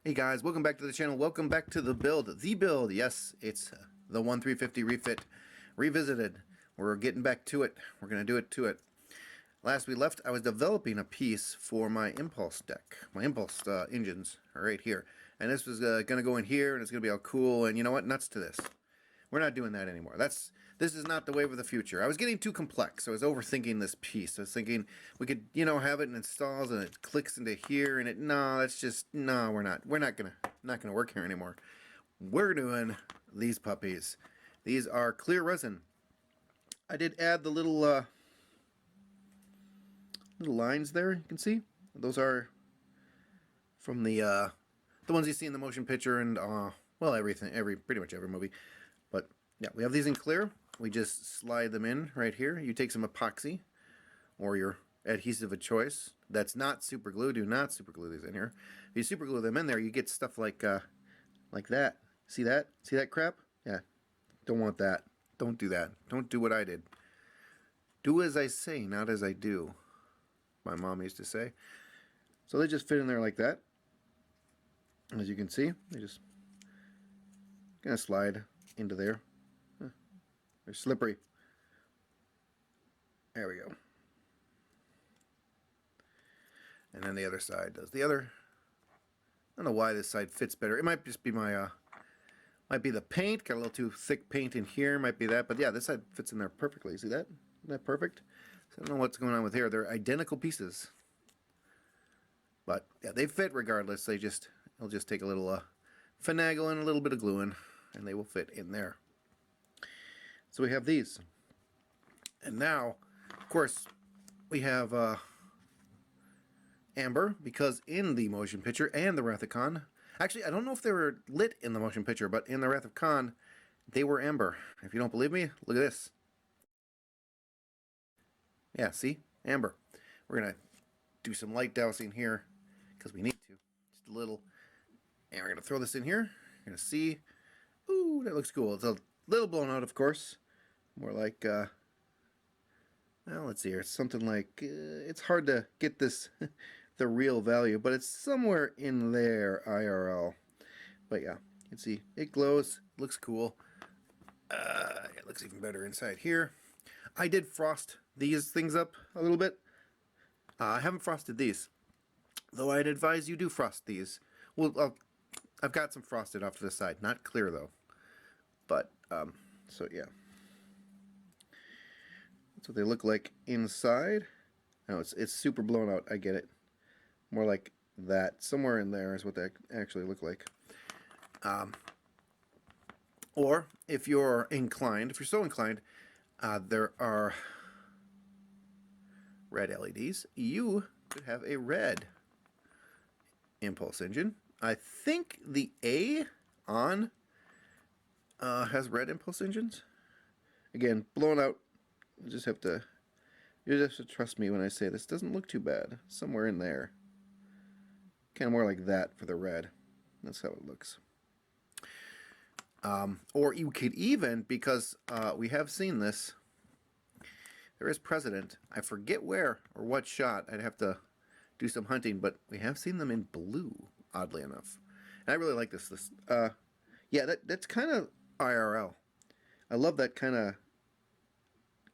Hey guys, welcome back to the channel. Welcome back to the build. The build, yes, it's the 1350 refit revisited. We're getting back to it. We're going to do it to it. Last we left, I was developing a piece for my impulse deck. My impulse engines are right here. And this was going to go in here, and it's going to be all cool. And you know what? Nuts to this. We're not doing that anymore. This is not the wave of the future. I was getting too complex. I was overthinking this piece. I was thinking we could, have it and installs and it clicks into here and we're not gonna work here anymore. We're doing these puppies. These are clear resin. I did add the little lines there. You can see those are from the ones you see in the motion picture and pretty much every movie. But yeah, we have these in clear. We just slide them in right here. You take some epoxy or your adhesive of choice. That's not super glue. Do not super glue these in here. If you super glue them in there, you get stuff like that. See that? See that crap? Yeah. Don't want that. Don't do that. Don't do what I did. Do as I say, not as I do. My mom used to say. So they just fit in there like that. As you can see, they just kind of slide into there. They're slippery. There we go. And then the other side does the other. I don't know why this side fits better. It might just be might be the paint. Got a little too thick paint in here. Might be that. But yeah, this side fits in there perfectly. See that? Isn't that perfect? So I don't know what's going on with here. They're identical pieces. But yeah, they fit regardless. It'll just take a little finagling, a little bit of gluing, and they will fit in there. So we have these. And now, of course, we have amber, because in the motion picture and the Wrath of Khan, actually, I don't know if they were lit in the motion picture, but in the Wrath of Khan, they were amber. If you don't believe me, look at this. Yeah, see? Amber. We're going to do some light dousing here, because we need to. Just a little. And we're going to throw this in here. You're going to see. Ooh, that looks cool. It's a little blown out, of course. More like, well, let's see here. It's something like, it's hard to get this, the real value, but it's somewhere in there, IRL. But yeah, you can see it glows, looks cool. It looks even better inside here. I did frost these things up a little bit. I haven't frosted these, though I'd advise you do frost these. Well, I've got some frosted off to the side, not clear though. But, so yeah. That's what they look like inside. No, it's super blown out. I get it. More like that. Somewhere in there is what they actually look like. Or if you're inclined, if you're so inclined, there are red LEDs. You could have a red impulse engine. I think the A on has red impulse engines. Again, blown out. You just have to trust me when I say this doesn't look too bad. Somewhere in there. Kind of more like that for the red. That's how it looks. Or you could even, because we have seen this, there is precedent. I forget where or what shot. I'd have to do some hunting, but we have seen them in blue, oddly enough. And I really like this. Yeah, that's kind of IRL. I love that kind of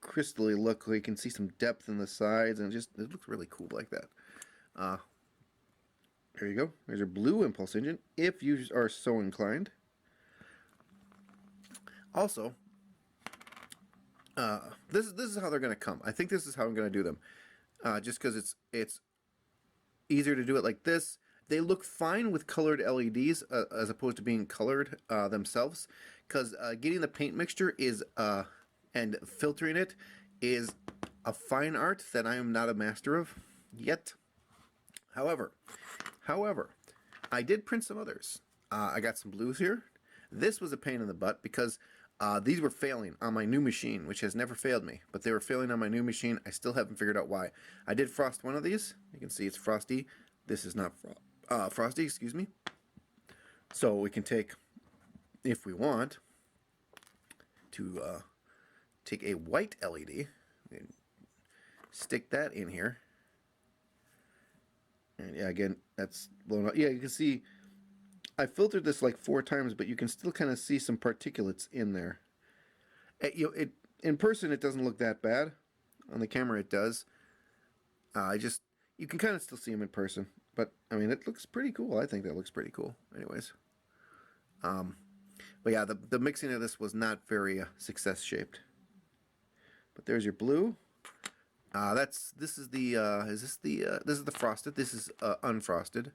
crystally look where you can see some depth in the sides, and it looks really cool like that. There you go. There's your blue impulse engine, if you are so inclined. Also, this is how they're going to come. I think this is how I'm going to do them, just because it's easier to do it like this. They look fine with colored LEDs as opposed to being colored themselves, because getting the paint mixture is and filtering it is a fine art that I am not a master of yet. However, I did print some others. I got some blues here. This was a pain in the butt because these were failing on my new machine, which has never failed me, but they were failing on my new machine. I still haven't figured out why. I did frost one of these. You can see it's frosty. This is not frosty, excuse me. So we can take, if we want, to take a white LED and stick that in here. And yeah, again, that's blown out. Yeah, you can see I filtered this like 4 times, but you can still kind of see some particulates in there. It in person it doesn't look that bad. On the camera it does. I just you can kind of still see them in person, but I mean it looks pretty cool. I think that looks pretty cool. Anyways, but yeah, the mixing of this was not very success shaped. But there's your blue. This is the this is the frosted. This is unfrosted.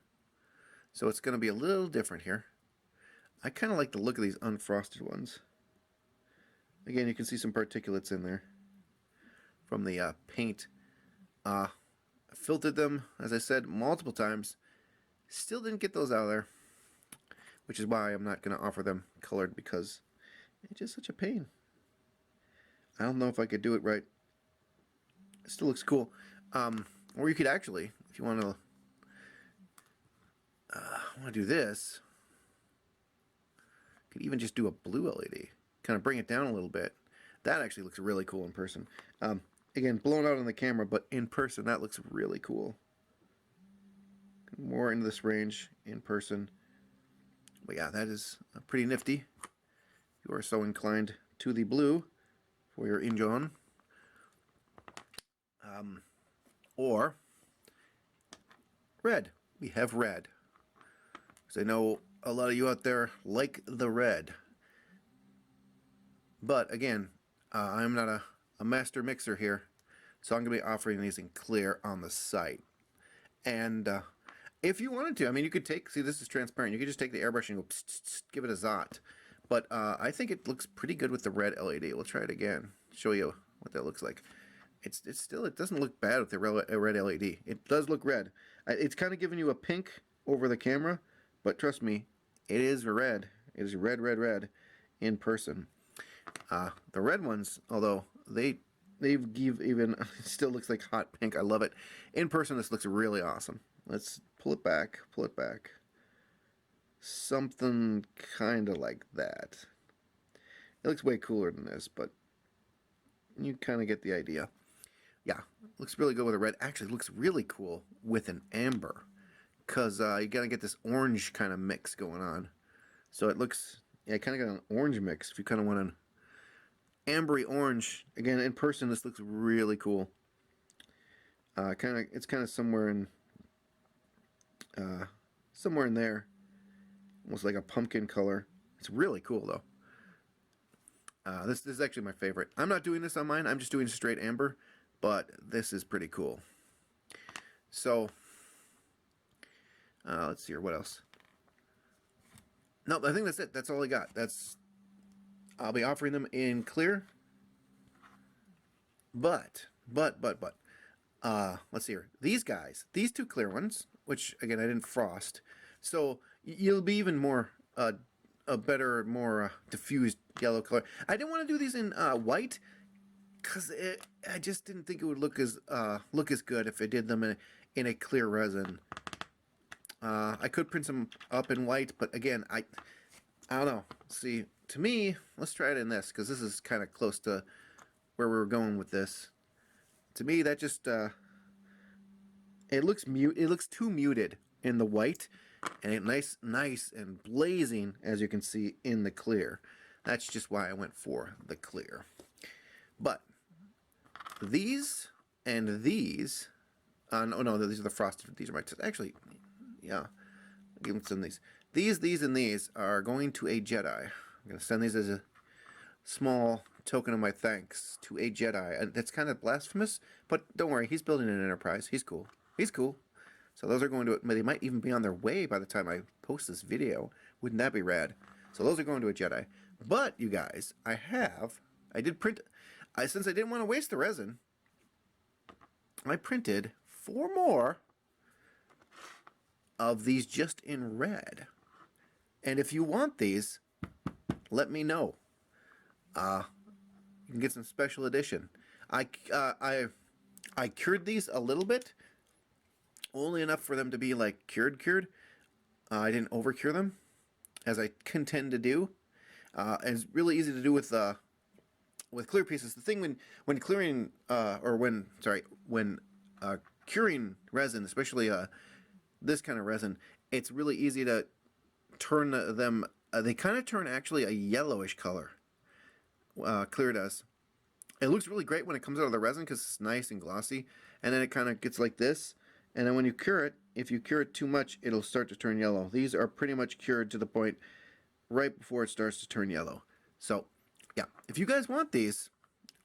So it's going to be a little different here. I kind of like the look of these unfrosted ones. Again, you can see some particulates in there from the paint. I filtered them, as I said, multiple times. Still didn't get those out of there, which is why I'm not going to offer them colored, because it's just such a pain. I don't know if I could do it right. It still looks cool. Or you could actually, if you want to do this, you could even just do a blue LED. Kind of bring it down a little bit. That actually looks really cool in person. Again, blown out on the camera, but in person, that looks really cool. More into this range in person. But yeah, that is pretty nifty. You are so inclined to the blue for your engine. Or red. We have red. Because I know a lot of you out there like the red. But again, I'm not a master mixer here, so I'm going to be offering these in clear on the site. And if you wanted to, I mean, you could take, see, this is transparent. You could just take the airbrush and go, pss, pss, pss, give it a zot. But I think it looks pretty good with the red LED. We'll try it again, show you what that looks like. It's still, it doesn't look bad with the red LED. It does look red. It's kind of giving you a pink over the camera, but trust me, it is red. It is red, red, red in person. The red ones, although they give even, it still looks like hot pink. I love it. In person, this looks really awesome. Let's pull it back, pull it back. Something kind of like that. It looks way cooler than this, but you kind of get the idea. Yeah, looks really good with a red. Actually, looks really cool with an amber, because you gotta get this orange kind of mix going on. So it looks, yeah, kind of got an orange mix if you kind of want an ambery orange. Again, in person, this looks really cool. It's kind of somewhere in there, almost like a pumpkin color. It's really cool though. This is actually my favorite. I'm not doing this on mine. I'm just doing straight amber, but this is pretty cool. So let's see here. What else? No, I think that's it. That's all I got. I'll be offering them in clear. But, let's see here. These guys, these two clear ones, which again I didn't frost, so you'll be even more a better, more diffused yellow color. I didn't want to do these in white, because I just didn't think it would look as good if I did them in a clear resin. I could print some up in white, but again, I don't know. See, to me, let's try it in this, because this is kind of close to where we were going with this. To me, that just it looks too muted in the white, and it nice and blazing, as you can see, in the clear. That's just why I went for the clear. But these and these, no, these are the frosted. These are my actually, yeah. I'll give them some of these. These, and these are going to a Jedi. I'm gonna send these as a small token of my thanks to a Jedi. That's kind of blasphemous, but don't worry, he's building an Enterprise. He's cool. He's cool. So those are going to, they might even be on their way by the time I post this video. Wouldn't that be rad? So those are going to a Jedi. But you guys, I did print, since I didn't want to waste the resin, I printed 4 more of these just in red. And if you want these, let me know. You can get some special edition. I cured these a little bit, only enough for them to be like cured. I didn't over cure them, as I tend to do. And it's really easy to do with clear pieces. The thing when clearing when curing resin, especially this kind of resin, it's really easy to turn them. They kind of turn actually a yellowish color. Clear does. It looks really great when it comes out of the resin because it's nice and glossy, and then it kind of gets like this. And then when you cure it, if you cure it too much, it'll start to turn yellow. These are pretty much cured to the point right before it starts to turn yellow. So, yeah, if you guys want these,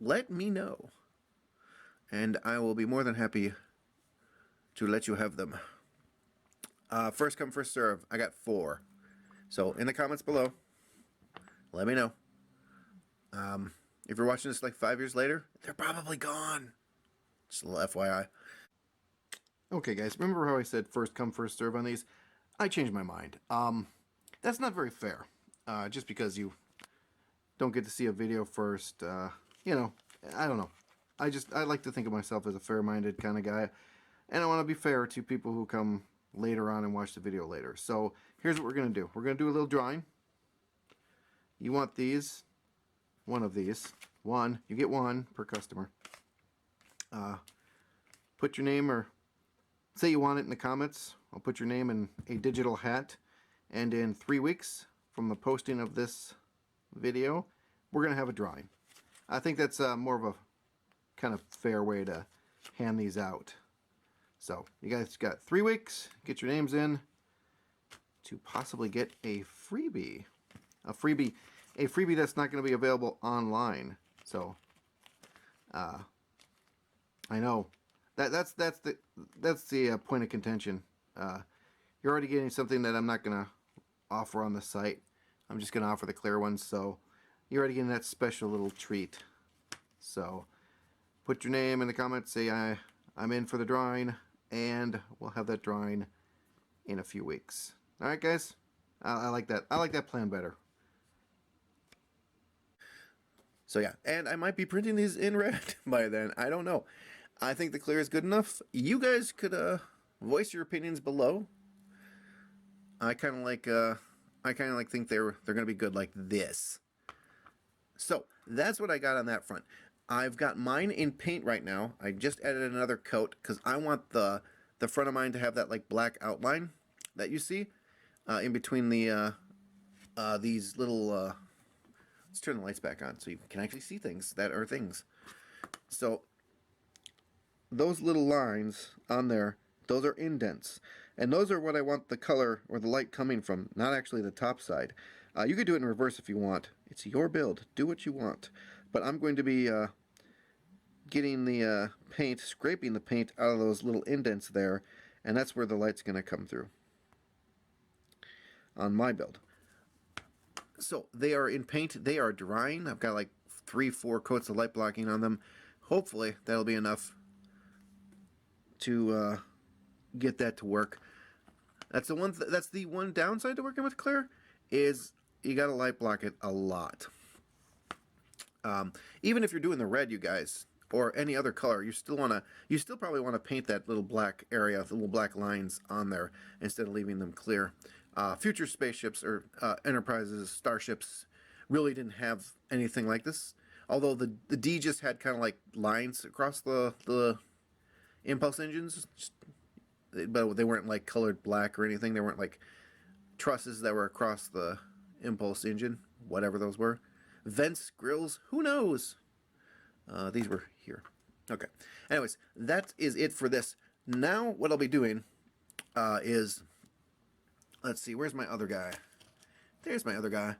let me know, and I will be more than happy to let you have them. First come, first serve. I got 4. So in the comments below, let me know. If you're watching this like 5 years later, they're probably gone. Just a little FYI. Okay, guys, remember how I said first come, first serve on these? I changed my mind. That's not very fair. Just because you don't get to see a video first, you know, I don't know. I like to think of myself as a fair-minded kind of guy, and I want to be fair to people who come later on and watch the video later. So here's what we're going to do. We're going to do a little drawing. You want these, one of these. One, you get 1 per customer. Put your name, or say you want it in the comments. I'll put your name in a digital hat, and in 3 weeks from the posting of this video, we're going to have a drawing. I think that's more of a kind of fair way to hand these out. So you guys got 3 weeks, get your names in to possibly get a freebie. A freebie that's not going to be available online. So I know that's the point of contention. You're already getting something that I'm not going to offer on the site. I'm just going to offer the clear ones, so you're already getting that special little treat. So put your name in the comments, say I'm in for the drawing, and we'll have that drawing in a few weeks. All right, guys? I like that. I like that plan better. So yeah, and I might be printing these in red by then. I don't know. I think the clear is good enough. You guys could voice your opinions below. I kind of like think they're going to be good like this. So that's what I got on that front. I've got mine in paint right now. I just added another coat because I want the front of mine to have that like black outline that you see in between the these little. Let's turn the lights back on so you can actually see things that are things. So those little lines on there, those are indents. And those are what I want the color or the light coming from, not actually the top side. You could do it in reverse if you want. It's your build. Do what you want. But I'm going to be getting the paint, scraping the paint out of those little indents there, and that's where the light's going to come through on my build. So they are in paint. They are drying. I've got like 3-4 coats of light blocking on them. Hopefully that'll be enough to get that to work. That's the one downside to working with clear, is you got to light block it a lot. Even if you're doing the red, you guys, or any other color, you still probably want to paint that little black area, the little black lines on there instead of leaving them clear. Future spaceships or Enterprises, starships really didn't have anything like this. Although the D just had kind of like lines across the impulse engines, but they weren't like colored black or anything. They weren't like trusses that were across the impulse engine, whatever those were. Vents, grills, who knows? These were here. Okay. Anyways, that is it for this. Now what I'll be doing is, let's see, where's my other guy? There's my other guy.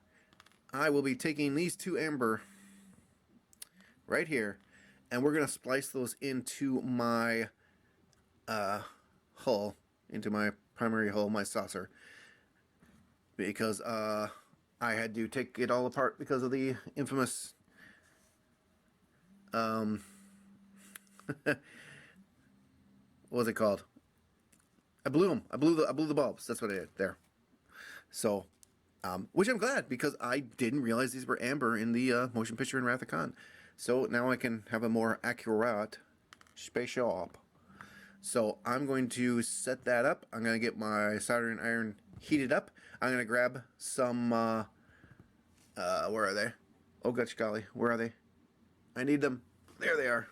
I will be taking these 2 amber right here, and we're going to splice those into my hull, into my primary hull, my saucer, because I had to take it all apart because of the infamous what was it called? I blew them. I blew the bulbs. That's what I did there. So, which I'm glad, because I didn't realize these were amber in the motion picture in Wrath of Khan. So now I can have a more accurate spaceship. So I'm going to set that up. I'm going to get my soldering iron heated up. I'm going to grab some, where are they? Oh, gosh golly, where are they? I need them. There they are.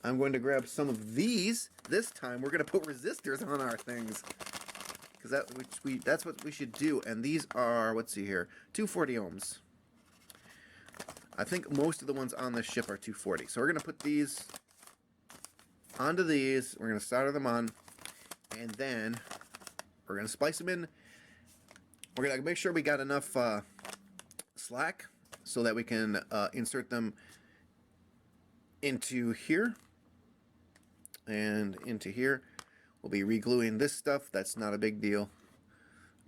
I'm going to grab some of these. This time we're going to put resistors on our things. because that's what we should do. And these are, let's see here, 240 ohms. I think most of the ones on this ship are 240. So we're gonna put these onto these. We're gonna solder them on, and then we're gonna splice them in. We're gonna make sure we got enough slack so that we can insert them into here and into here. We'll be re-gluing this stuff. That's not a big deal.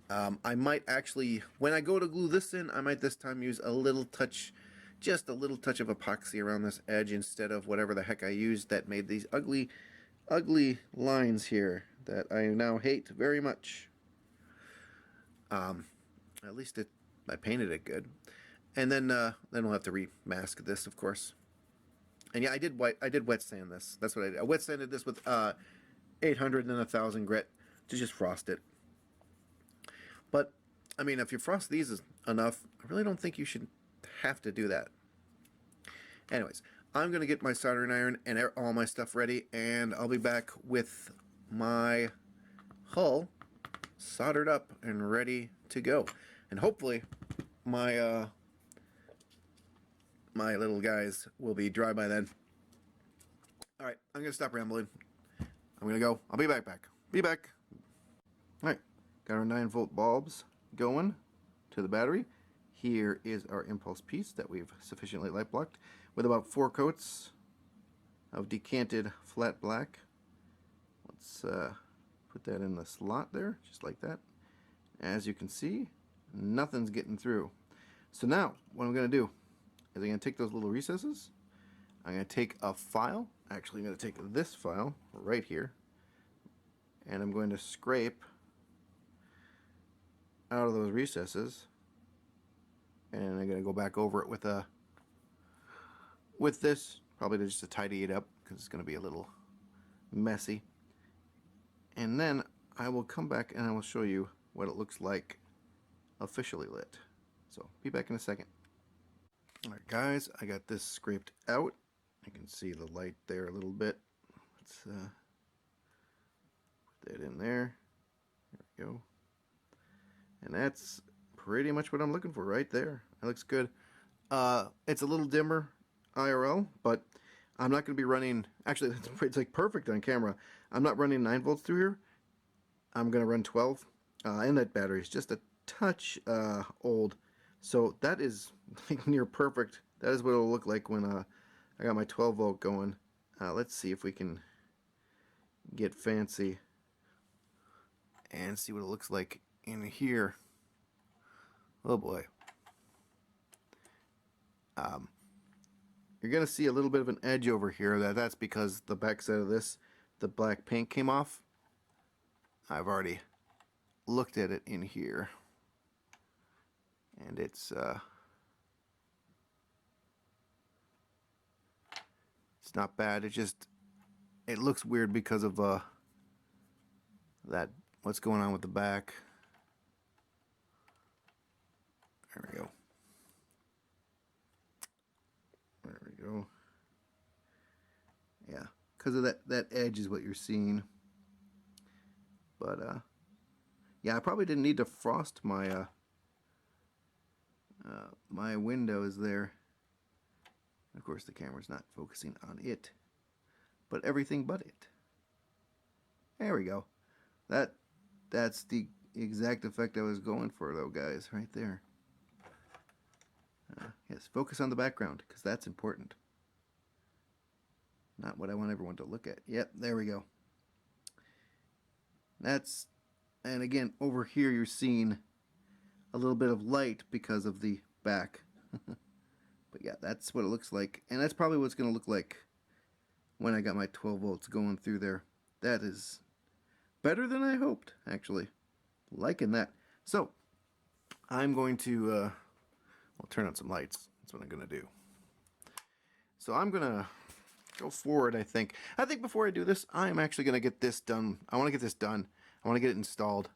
I might actually, when I go to glue this in, I might this time use a little touch, just a little touch of epoxy around this edge instead of whatever the heck I used that made these ugly, ugly lines here that I now hate very much. At least I painted it good. And then we'll have to remask this, of course. And yeah, I did wet sand this. That's what I did. I wet sanded this with 800 and 1000 grit to just frost it. But I mean, if you frost these is enough, I really don't think you should have to do that. Anyways, I'm gonna get my soldering iron and all my stuff ready, and I'll be back with my hull soldered up and ready to go. And hopefully my my little guys will be dry by then. All right, I'm gonna stop rambling. I'm gonna go. I'll be back. Be back. All right, got our 9-volt bulbs going to the battery. Here is our impulse piece that we've sufficiently light blocked with about 4 coats of decanted flat black. Let's put that in the slot there, just like that. As you can see, nothing's getting through. So now, what I'm going to do is I'm going to take those little recesses. I'm going to take a file. Actually, I'm going to take this file right here, and I'm going to scrape out of those recesses, and I'm going to go back over it with this, probably just to tidy it up because it's going to be a little messy. And then I will come back and I will show you what it looks like officially lit. So be back in a second. Alright guys, I got this scraped out. You can see the light there a little bit. Let's put that in there. There we go. And that's pretty much what I'm looking for right there. That looks good. It's a little dimmer IRL, but I'm not going to be running, actually it's like perfect on camera. I'm not running 9 volts through here. I'm going to run 12. And that battery is just a touch old. So that is like near perfect. That is what it'll look like when I got my 12 volt going. Let's see if we can get fancy and see what it looks like in here. Oh boy. You're gonna see a little bit of an edge over here. That's because the back side of this, the black paint came off. I've already looked at it in here, and it's not bad. It looks weird because of that what's going on with the back. There we go. There we go. Yeah, because of that edge is what you're seeing. But yeah, I probably didn't need to frost my my windows there. Of course, the camera's not focusing on it, but everything but it. There we go. That's the exact effect I was going for, though, guys. Right there. Yes, focus on the background, because that's important. Not what I want everyone to look at. Yep, there we go. And again, over here you're seeing a little bit of light because of the back. But yeah, that's what it looks like. And that's probably what it's going to look like when I got my 12 volts going through there. That is better than I hoped, actually. Liking that. So, I'm going to well, turn on some lights. That's what I'm going to do. So I'm going to go forward, I think. I think before I do this, I'm actually going to get this done. I want to get this done. I want to get it installed.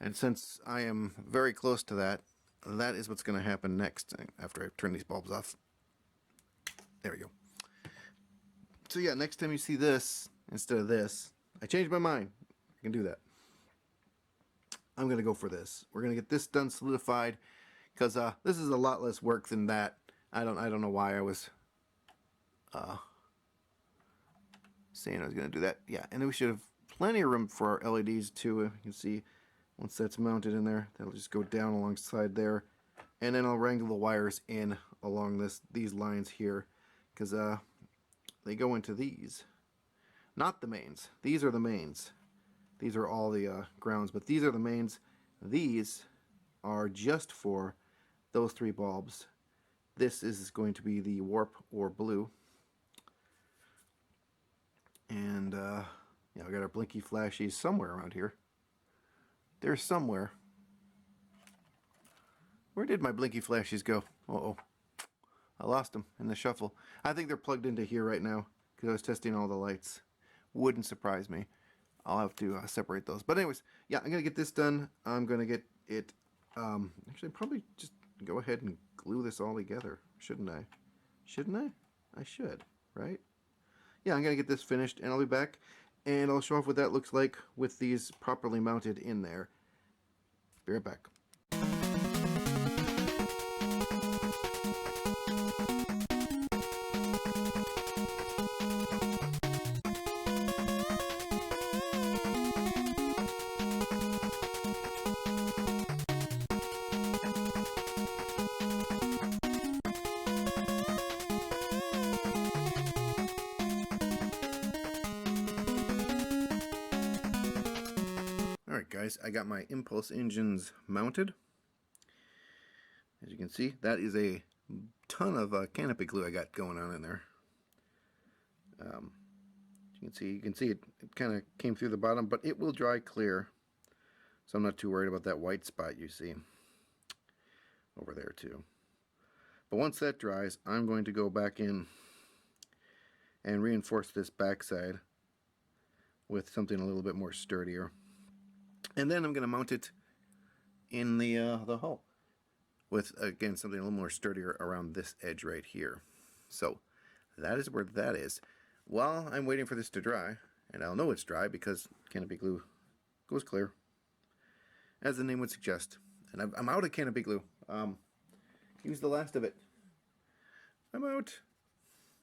And since I am very close to that, that is what's going to happen next after I turn these bulbs off. There we go. So yeah, next time you see this instead of this, I changed my mind. I can do that. I'm going to go for this. We're going to get this done solidified because this is a lot less work than that. I don't know why I was saying I was going to do that. Yeah, and then we should have plenty of room for our LEDs too. You can see once that's mounted in there, that'll just go down alongside there. And then I'll wrangle the wires in along these lines here because they go into these. Not the mains. These are the mains. These are all the grounds, but these are the mains. These are just for those 3 bulbs. This is going to be the warp or blue. And yeah, we got our blinky flashies somewhere around here. They're somewhere. Where did my blinky flashies go? Uh-oh. I lost them in the shuffle. I think they're plugged into here right now because I was testing all the lights. Wouldn't surprise me. I'll have to separate those. But anyways, yeah, I'm going to get this done. I'm going to get it... actually, probably just go ahead and glue this all together. Shouldn't I? Shouldn't I? I should, right? Yeah, I'm going to get this finished, and I'll be back. And I'll show off what that looks like with these properly mounted in there. Be right back. Alright guys, I got my impulse engines mounted. As you can see, that is a ton of canopy glue I got going on in there. You can see it kind of came through the bottom, but it will dry clear. So I'm not too worried about that white spot you see over there too. But once that dries, I'm going to go back in and reinforce this backside with something a little bit more sturdier. And then I'm going to mount it in the hull with, again, something a little more sturdier around this edge right here. So that is where that is. While I'm waiting for this to dry, and I'll know it's dry because canopy glue goes clear, as the name would suggest. And I'm out of canopy glue. Use the last of it. I'm out.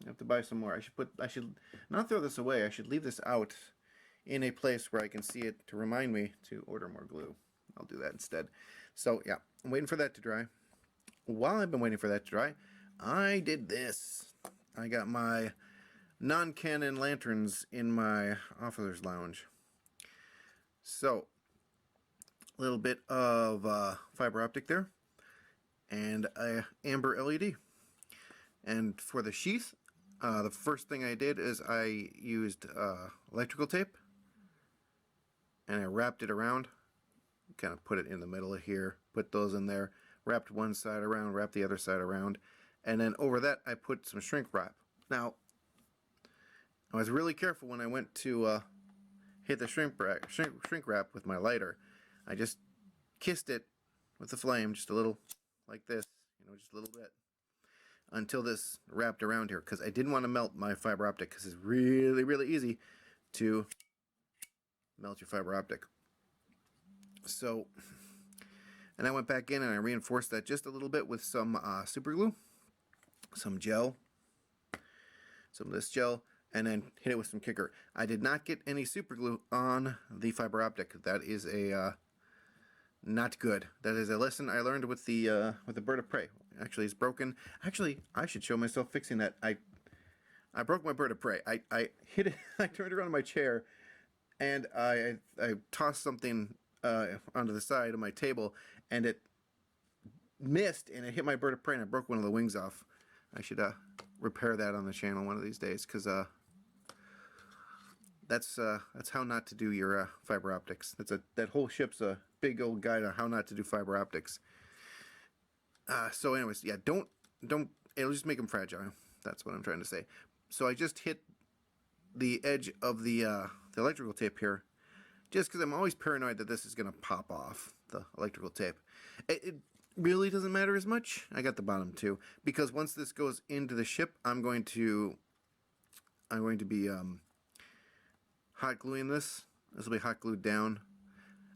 I have to buy some more. I should not throw this away. I should leave this out in a place where I can see it to remind me to order more glue. I'll do that instead. So yeah, I'm waiting for that to dry. While I've been waiting for that to dry, I did this. I got my non-Canon lanterns in my officer's lounge. So, a little bit of fiber optic there, and a amber LED. And for the sheath, the first thing I did is I used electrical tape, and I wrapped it around, kind of put it in the middle of here, put those in there, wrapped one side around, wrapped the other side around, and then over that I put some shrink wrap. Now, I was really careful when I went to hit the shrink wrap with my lighter. I just kissed it with the flame, just a little, like this, just a little bit, until this wrapped around here, because I didn't want to melt my fiber optic, because it's really, really easy to melt your fiber optic. So, and I went back in and I reinforced that just a little bit with some super glue, some gel, some of this gel, and then hit it with some kicker. I did not get any super glue on the fiber optic. That is a not good. That is a lesson I learned with the bird of prey. Actually, it's broken. Actually, I should show myself fixing that. I broke my bird of prey. I hit it. I turned around in my chair, and I tossed something onto the side of my table, and it missed, and it hit my bird of prey, and I broke one of the wings off. I should repair that on the channel one of these days, because that's how not to do your fiber optics. That whole ship's a big old guide on how not to do fiber optics. So anyways, yeah, don't, it'll just make them fragile. That's what I'm trying to say. So I just hit the edge of the electrical tape here, just because I'm always paranoid that this is going to pop off, the electrical tape. It really doesn't matter as much. I got the bottom too, because once this goes into the ship, I'm going to be hot gluing this. This will be hot glued down.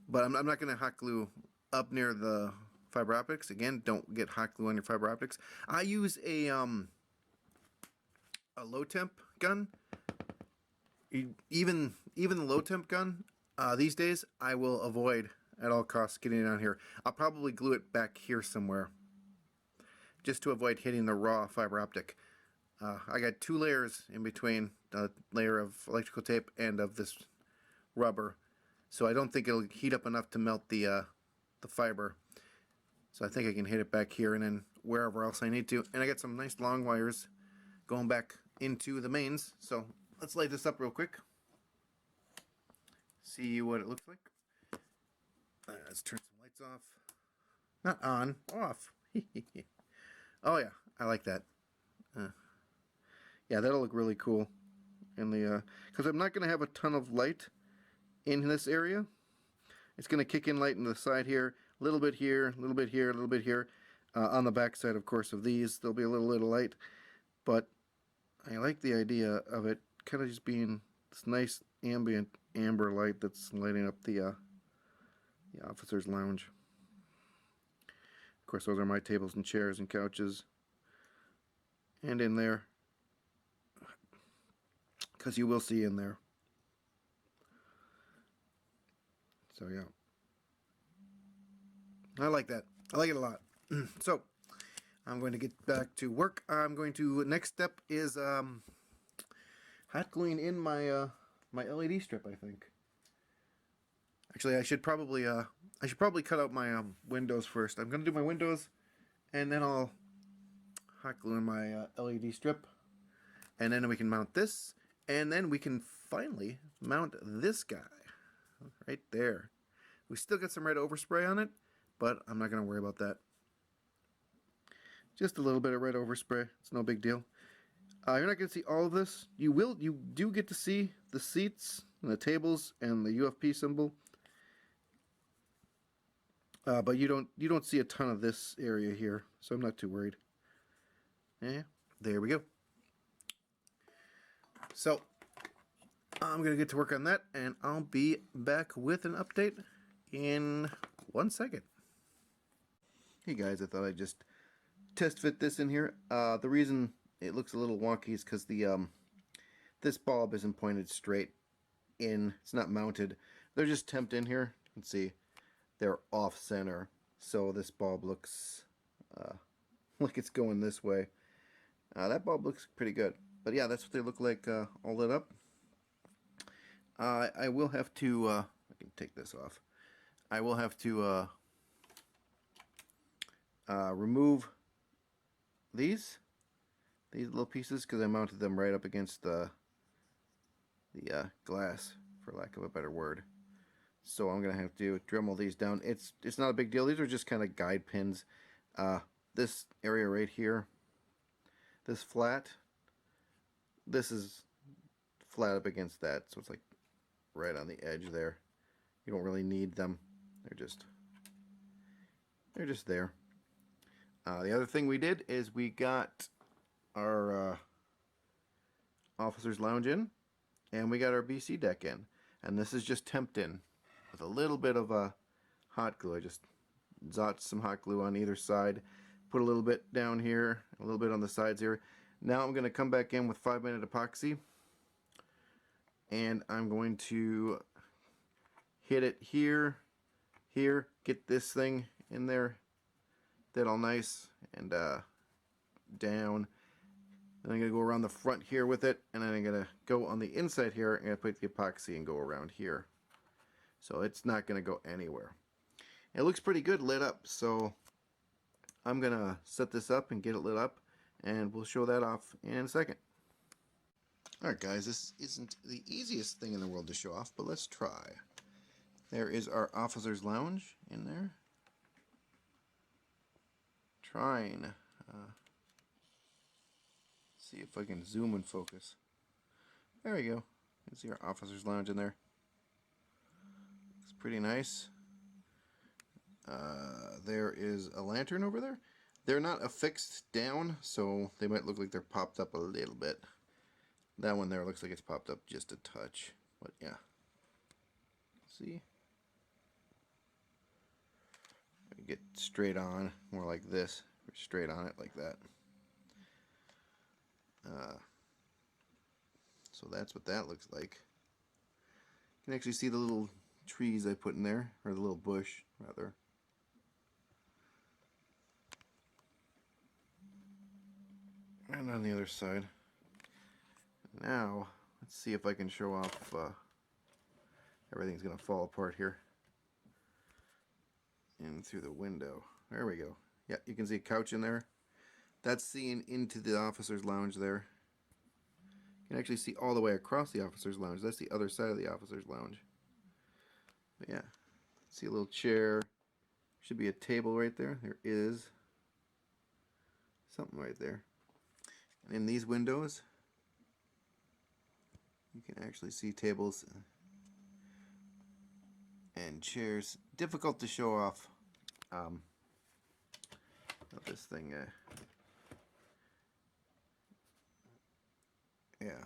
But I'm not going to hot glue up near the fiber optics. Again, don't get hot glue on your fiber optics. I use a low temp gun. Even the low temp gun these days, I will avoid at all costs getting it on here. I'll probably glue it back here somewhere, just to avoid hitting the raw fiber optic. I got 2 layers in between, a layer of electrical tape and of this rubber, so I don't think it'll heat up enough to melt the fiber. So I think I can hit it back here and then wherever else I need to. And I got some nice long wires going back into the mains. So let's light this up real quick. See what it looks like. Let's turn some lights off. Not on, off. Oh yeah, I like that. Yeah, that'll look really cool. In the because I'm not going to have a ton of light in this area. It's going to kick in light in the side here, a little bit here, a little bit here, a little bit here. On the back side, of course, of these, there'll be a little of light. But I like the idea of it kind of just being this nice ambient amber light that's lighting up the officer's lounge. Of course, those are my tables and chairs and couches. And in there, because you will see in there. So yeah, I like that. I like it a lot. So I'm going to get back to work. I'm going to, next step is hot gluing in my my LED strip, I think. Actually, I should probably cut out my windows first. I'm going to do my windows, and then I'll hot glue in my LED strip, and then we can mount this, and then we can finally mount this guy right there. We still got some red overspray on it, but I'm not going to worry about that. Just a little bit of red overspray. It's no big deal. You're not going to see all of this. You do get to see the seats and the tables and the UFP symbol, but you don't see a ton of this area here, so I'm not too worried. Yeah, there we go. So I'm going to get to work on that, and I'll be back with an update in 1 second. Hey guys, I thought I'd just test fit this in here. The reason it looks a little wonky is because the this bulb isn't pointed straight in. It's not mounted. They're just temped in here. You can see they're off center, so this bulb looks like it's going this way. That bulb looks pretty good, but yeah, that's what they look like all lit up. I will have to I can take this off. I will have to remove these little pieces because I mounted them right up against the glass, for lack of a better word. So I'm gonna have to Dremel these down. It's not a big deal. These are just kind of guide pins. This area right here, this flat, this is flat up against that, so it's like right on the edge there. You don't really need them. They're just there. The other thing we did is we got our officer's lounge in, and we got our BC deck in, and this is just temped in with a little bit of hot glue. I just zotched some hot glue on either side, put a little bit down here, a little bit on the sides here. Now I'm going to come back in with 5-minute epoxy, and I'm going to hit it here, get this thing in there, that all nice, and down. Then I'm going to go around the front here with it, and then I'm going to go on the inside here, and put the epoxy and go around here. So it's not going to go anywhere. It looks pretty good lit up, so I'm going to set this up and get it lit up, and we'll show that off in a second. Alright guys, this isn't the easiest thing in the world to show off, but let's try. There is our officer's lounge in there. Trying. See if I can zoom and focus. There we go. You can see our officer's lounge in there. It's pretty nice. There is a lantern over there. They're not affixed down, so they might look like they're popped up a little bit. That one there looks like it's popped up just a touch, but yeah. See? Get straight on, more like this, straight on it like that. So that's what that looks like. You can actually see the little trees I put in there, or the little bush rather. And on the other side. Now, let's see if I can show off. Everything's going to fall apart here. In through the window. There we go. Yeah, you can see a couch in there. That's seeing into the officer's lounge there. You can actually see all the way across the officer's lounge. That's the other side of the officer's lounge. But yeah, see a little chair. Should be a table right there. There is something right there. And in these windows, you can actually see tables and chairs. Difficult to show off this thing. Yeah.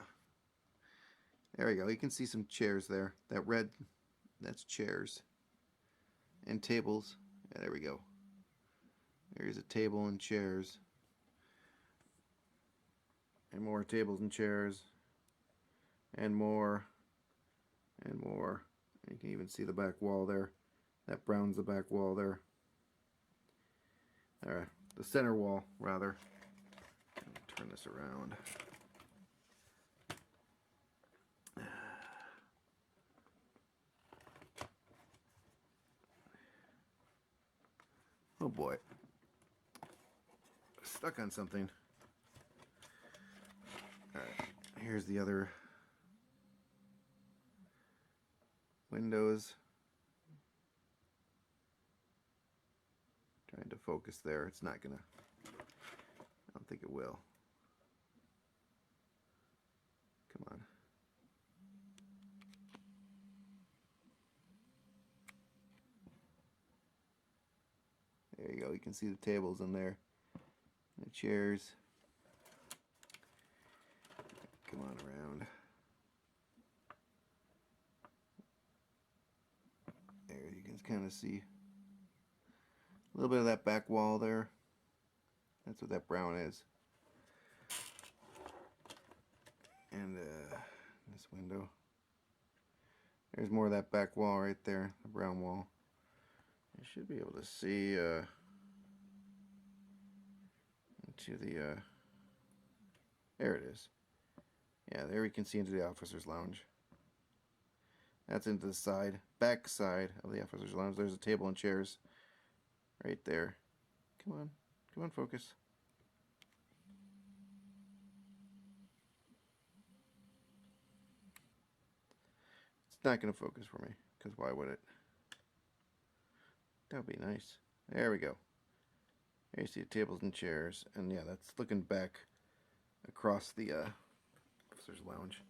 There we go. You can see some chairs there. That red, that's chairs. And tables. Yeah, there we go. There's a table and chairs. And more tables and chairs. And more. And more. You can even see the back wall there. That brown's the back wall there. Alright, the center wall, rather. Turn this around. Oh boy. Stuck on something. Alright, here's the other windows. Trying to focus there. It's not gonna. I don't think it will. Come on. There you go. You can see the tables in there. The chairs. Come on around. There you can kind of see a little bit of that back wall there. That's what that brown is. And this window. There's more of that back wall right there, the brown wall. You should be able to see into the there it is. Yeah, there we can see into the officer's lounge. That's into the side, back side of the officer's lounge. There's a table and chairs right there. Come on, focus. It's not going to focus for me, because why would it? That would be nice. There we go. There you see the tables and chairs, and yeah, that's looking back across the officer's lounge.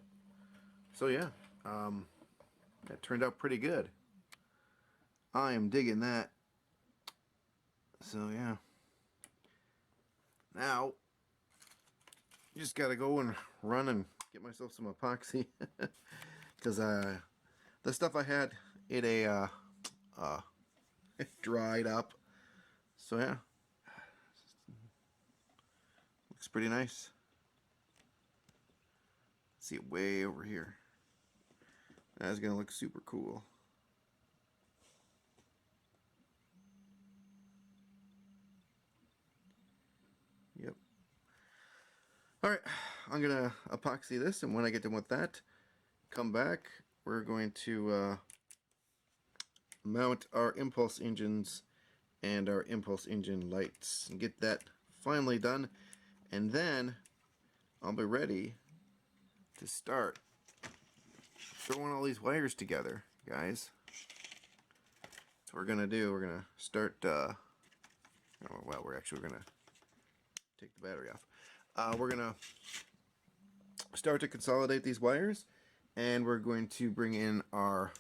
So yeah, that turned out pretty good. I am digging that. So yeah. Now, just gotta go and run and get myself some epoxy, because the stuff I had, it it dried up. So yeah, looks pretty nice. See it way over here. That's gonna look super cool. Yep. Alright, I'm gonna epoxy this, and when I get done with that, come back. We're going to mount our impulse engines and our impulse engine lights and get that finally done, and then I'll be ready to start throwing all these wires together, guys. That's what we're gonna do. We're gonna start well, we're gonna take the battery off. We're gonna start to consolidate these wires, and we're going to bring in our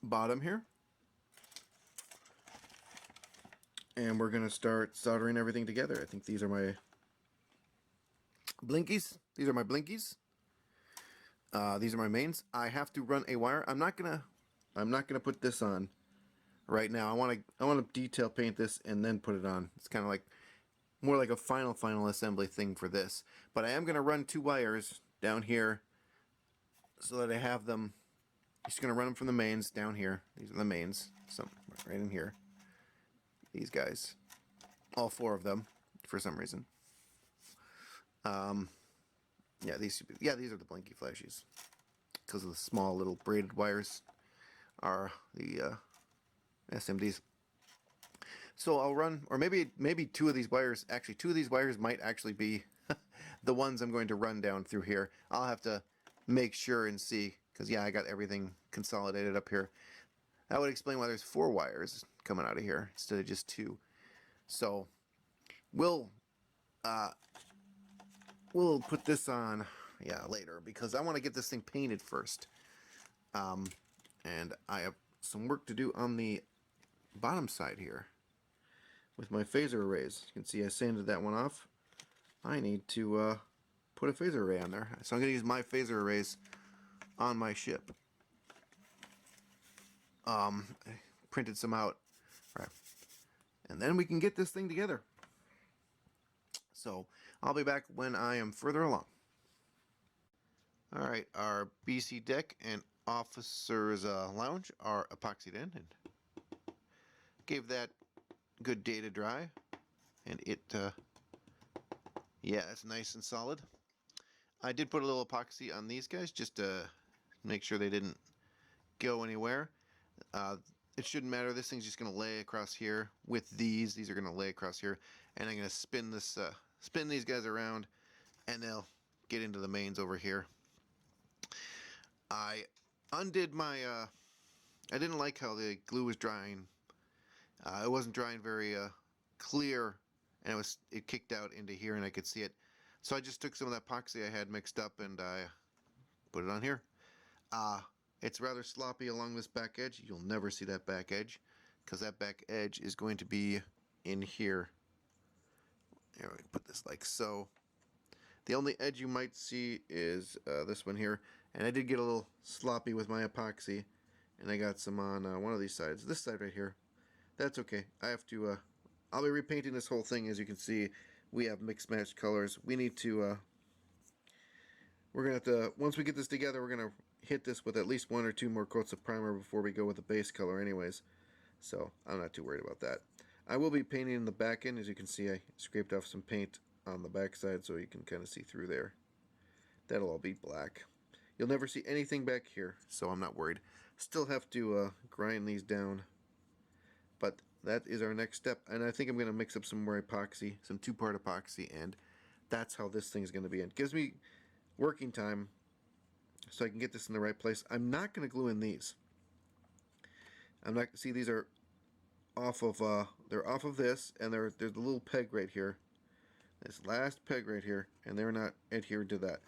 bottom here, and we're gonna start soldering everything together. I think these are my blinkies. These are my blinkies. These are my mains. I have to run a wire. I'm not gonna put this on right now. I want to detail paint this and then put it on. It's kind of like more like a final assembly thing for this. But I am going to run 2 wires down here so that I have them. Just going to run them from the mains down here. These are the mains. Some right in here. These guys. All 4 of them for some reason. Yeah, these are the blinky flashies. Because of the small little braided wires are the SMDs. So I'll run, or maybe 2 of these wires, actually 2 of these wires might actually be the ones I'm going to run down through here. I'll have to make sure and see, because yeah, I got everything consolidated up here. That would explain why there's 4 wires coming out of here instead of just 2. So we'll put this on, yeah, later, because I want to get this thing painted first. And I have some work to do on the bottom side here with my phaser arrays. You can see I sanded that one off. I need to put a phaser array on there. So I'm going to use my phaser arrays on my ship. I printed some out. Right. And then we can get this thing together. So I'll be back when I am further along. Alright, our BC deck and officers lounge are epoxied in, and gave that good day to dry, and it yeah, it's nice and solid. I did put a little epoxy on these guys just to make sure they didn't go anywhere. It shouldn't matter. This thing's just going to lay across here with these. These are going to lay across here, and I'm going to spin this spin these guys around, and they'll get into the mains over here. I undid my I didn't like how the glue was drying. It wasn't drying very clear, and it kicked out into here, and I could see it. So I just took some of that epoxy I had mixed up, and I put it on here. It's rather sloppy along this back edge. You'll never see that back edge, because that back edge is going to be in here. Here, we put this like so. The only edge you might see is this one here, and I did get a little sloppy with my epoxy, and I got some on one of these sides. This side right here. That's okay. I have to, I'll be repainting this whole thing. As you can see, we have mixed matched colors. We need to, we're going to have to, once we get this together, we're going to hit this with at least 1 or 2 more coats of primer before we go with the base color anyways. So I'm not too worried about that. I will be painting in the back end. As you can see, I scraped off some paint on the back side so you can kind of see through there. That'll all be black. You'll never see anything back here, so I'm not worried. Still have to grind these down. But that is our next step, and I think I'm going to mix up some more epoxy, some 2-part epoxy, and that's how this thing is going to be. It gives me working time so I can get this in the right place. I'm not going to glue in these. I'm not, see, these are off of they're off of this, and there's a little peg right here, this last peg right here, and they're not adhered to that.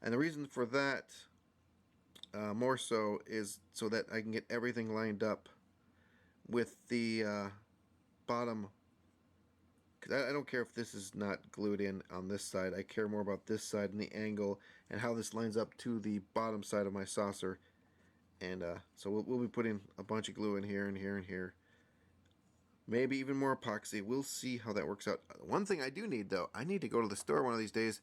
And the reason for that more so is so that I can get everything lined up with the bottom, because I don't care if this is not glued in on this side. I care more about this side and the angle and how this lines up to the bottom side of my saucer. And so we'll be putting a bunch of glue in here and here and here. Maybe even more epoxy. We'll see how that works out. One thing I do need, though, I need to go to the store one of these days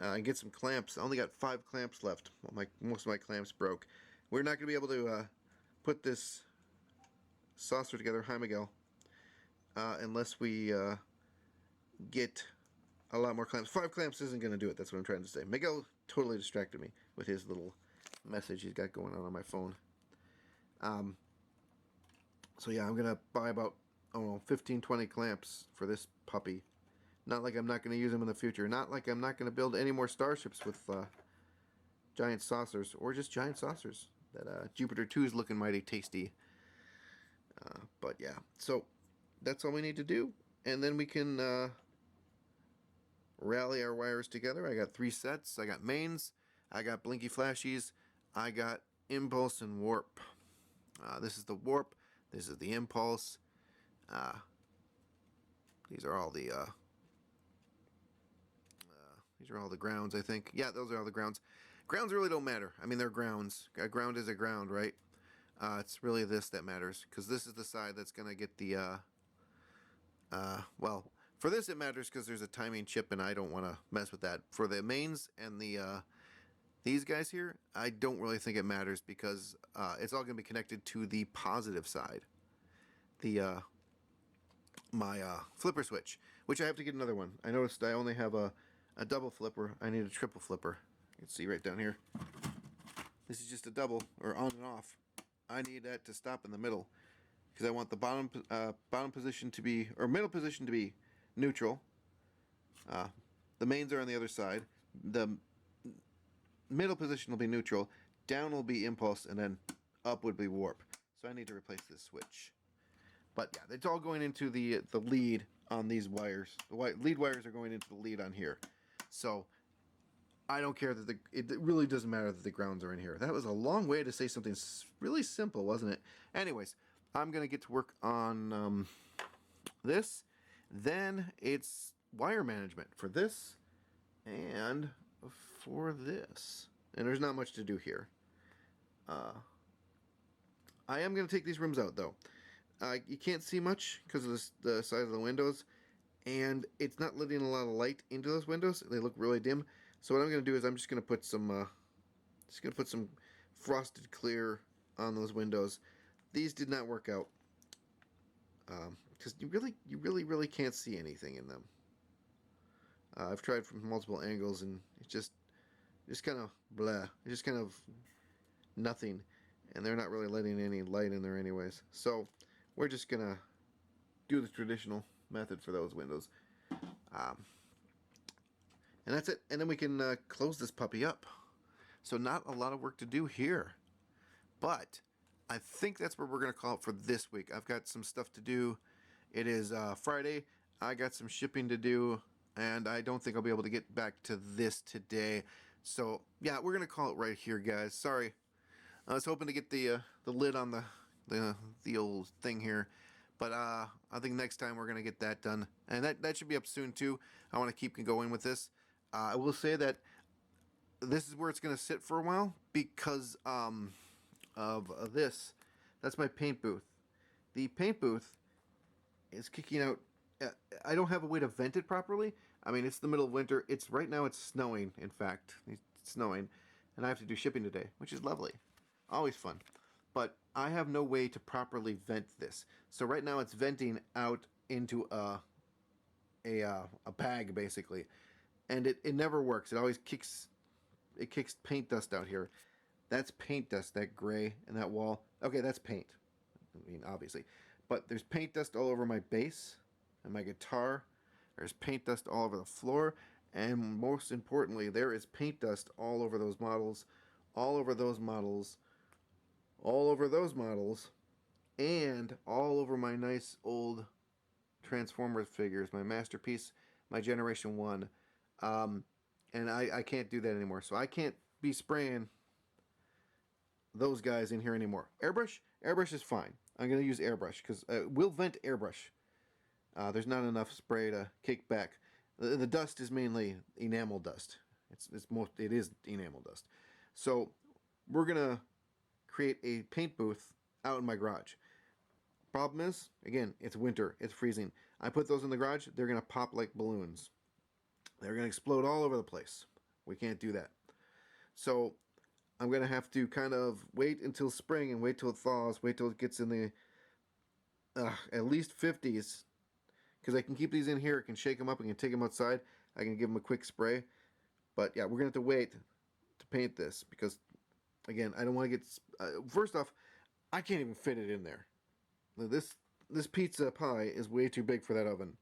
and get some clamps. I only got 5 clamps left. Well, most of my clamps broke. We're not going to be able to put this saucer together, hi Miguel, unless we get a lot more clamps. 5 clamps isn't going to do it. That's what I'm trying to say. Miguel totally distracted me with his little message he's got going on my phone. So yeah, I'm going to buy about, I don't know, 15-20 clamps for this puppy. Not like I'm not going to use them in the future. Not like I'm not going to build any more starships with giant saucers, or just giant saucers. That Jupiter 2 is looking mighty tasty. But yeah, so that's all we need to do, and then we can rally our wires together. I got 3 sets. I got mains, I got blinky flashies, I got impulse and warp. This is the warp, this is the impulse. These are all the grounds, I think. Yeah, those are all the grounds. Grounds really don't matter. I mean, they're grounds. A ground is a ground, right? It's really this that matters, because this is the side that's going to get the, well, for this it matters because there's a timing chip and I don't want to mess with that. For the mains and the, these guys here, I don't really think it matters because it's all going to be connected to the positive side. The, my flipper switch, which I have to get another one. I noticed I only have a double flipper. I need a triple flipper. You can see right down here. This is just a double, or on and off. I need that to stop in the middle because I want the bottom position to be, or middle position to be neutral. The mains are on the other side. The middle position will be neutral. Down will be impulse, and then up would be warp. So I need to replace this switch. But yeah, it's all going into the lead on these wires. The lead wires are going into the lead on here. So I don't care that it really doesn't matter that the grounds are in here. That was a long way to say something really simple, wasn't it? Anyways, I'm going to get to work on this. Then it's wire management for this and for this. And there's not much to do here. I am going to take these rooms out, though. You can't see much because of the size of the windows, and it's not letting a lot of light into those windows. They look really dim. So what I'm going to do is I'm just going to put some frosted clear on those windows. These did not work out because you really can't see anything in them. I've tried from multiple angles, and it's just kind of blah. It's just kind of nothing, and they're not really letting any light in there anyways. So we're just gonna do the traditional method for those windows, and that's it. And then we can close this puppy up. So not a lot of work to do here, but I think that's where we're gonna call it for this week. I've got some stuff to do. It is Friday. I got some shipping to do, and I don't think I'll be able to get back to this today. So yeah, we're gonna call it right here, guys. Sorry, I was hoping to get the lid on the old thing here, but I think next time we're gonna get that done, and that should be up soon too. I want to keep going with this. I will say that this is where it's gonna sit for a while because of this. That's my paint booth. The paint booth is kicking out. I don't have a way to vent it properly. I mean, it's the middle of winter. It's right now. It's snowing. In fact, it's snowing, and I have to do shipping today, which is lovely, always fun. But I have no way to properly vent this. So right now it's venting out into a bag basically, and it never works. It always kicks paint dust out here. That's paint dust, that gray and that wall. Okay, that's paint. I mean, obviously, but there's paint dust all over my bass and my guitar. There's paint dust all over the floor, and most importantly, there is paint dust all over those models, all over those models, all over those models, and all over my nice old Transformers figures, my Masterpiece, my Generation 1. And I can't do that anymore. So I can't be spraying those guys in here anymore. Airbrush is fine. I'm going to use airbrush because we'll vent airbrush. There's not enough spray to kick back. The dust is mainly enamel dust. It is enamel dust. So we're gonna create a paint booth out in my garage. Problem is, again, it's winter. It's freezing. I put those in the garage. They're gonna pop like balloons. They're gonna explode all over the place. We can't do that. So I'm gonna have to kind of wait until spring and wait till it thaws. Wait till it gets in the at least 50s. Because I can keep these in here, I can shake them up, I can take them outside, I can give them a quick spray. But yeah, we're going to have to wait to paint this because, again, I don't want to get... first off, I can't even fit it in there. This pizza pie is way too big for that oven.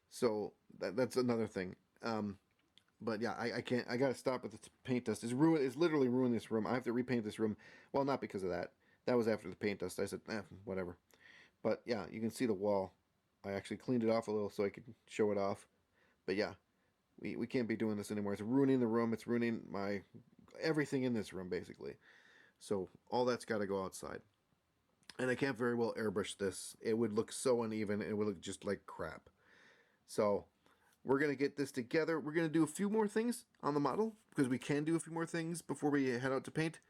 So that's another thing. But yeah, I can't... I got to stop with the paint dust. It's literally ruined this room. I have to repaint this room. Well, not because of that. That was after the paint dust. I said, whatever. But yeah, you can see the wall. I actually cleaned it off a little so I could show it off. But yeah, we can't be doing this anymore. It's ruining the room. It's ruining everything in this room, basically. So all that's got to go outside. And I can't very well airbrush this. It would look so uneven. It would look just like crap. So we're going to get this together. We're going to do a few more things on the model because we can do a few more things before we head out to paint.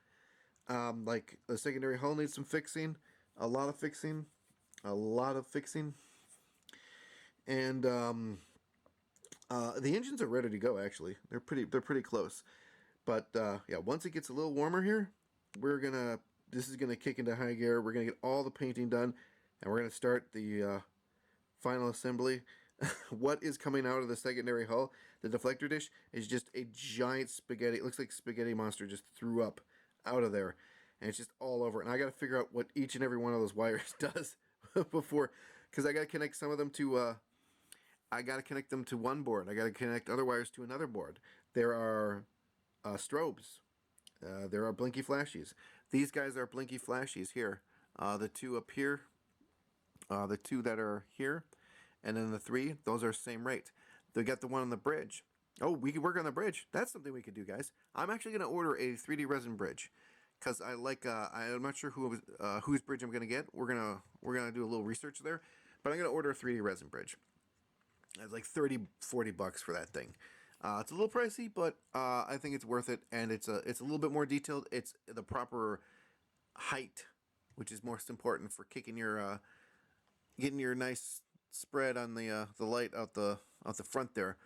Like the secondary hull needs some fixing, a lot of fixing, a lot of fixing, and the engines are ready to go. Actually, they're pretty close. But yeah, once it gets a little warmer here, this is gonna kick into high gear. We're gonna get all the painting done, and we're gonna start the final assembly. What is coming out of the secondary hull, the deflector dish, is just a giant spaghetti. It looks like Spaghetti Monster just threw up out of there, and it's just all over. And I got to figure out what each and every one of those wires does before, because I got to connect some of them to. I got to connect them to one board. I got to connect other wires to another board. There are strobes. There are blinky flashies. These guys are blinky flashies here. The two up here, the two that are here, and then the three, those are same rate. They got the one on the bridge. Oh, we could work on the bridge. That's something we could do, guys. I'm actually going to order a 3D resin bridge because I like. I'm not sure whose bridge I'm going to get. We're gonna do a little research there, but I'm going to order a 3D resin bridge. It's like 30-40 bucks for that thing. It's a little pricey, but I think it's worth it, and it's a little bit more detailed. It's the proper height, which is most important for kicking your getting your nice spread on the light out the front there.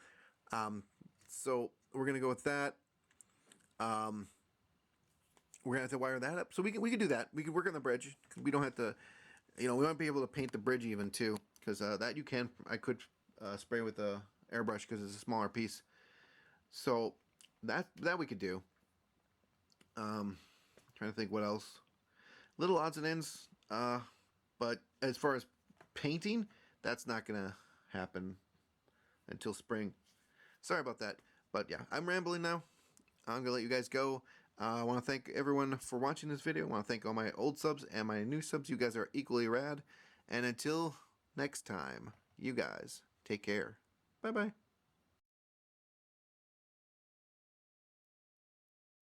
So we're gonna go with that. We're gonna have to wire that up, so we can do that. We can work on the bridge. We don't have to, we might be able to paint the bridge even too, because that you can. I could spray with a airbrush because it's a smaller piece. So that we could do. Trying to think what else. Little odds and ends. But as far as painting, that's not gonna happen until spring. Sorry about that. But yeah, I'm rambling now. I'm gonna let you guys go. I want to thank everyone for watching this video. I want to thank all my old subs and my new subs. You guys are equally rad. And until next time, you guys take care. Bye bye.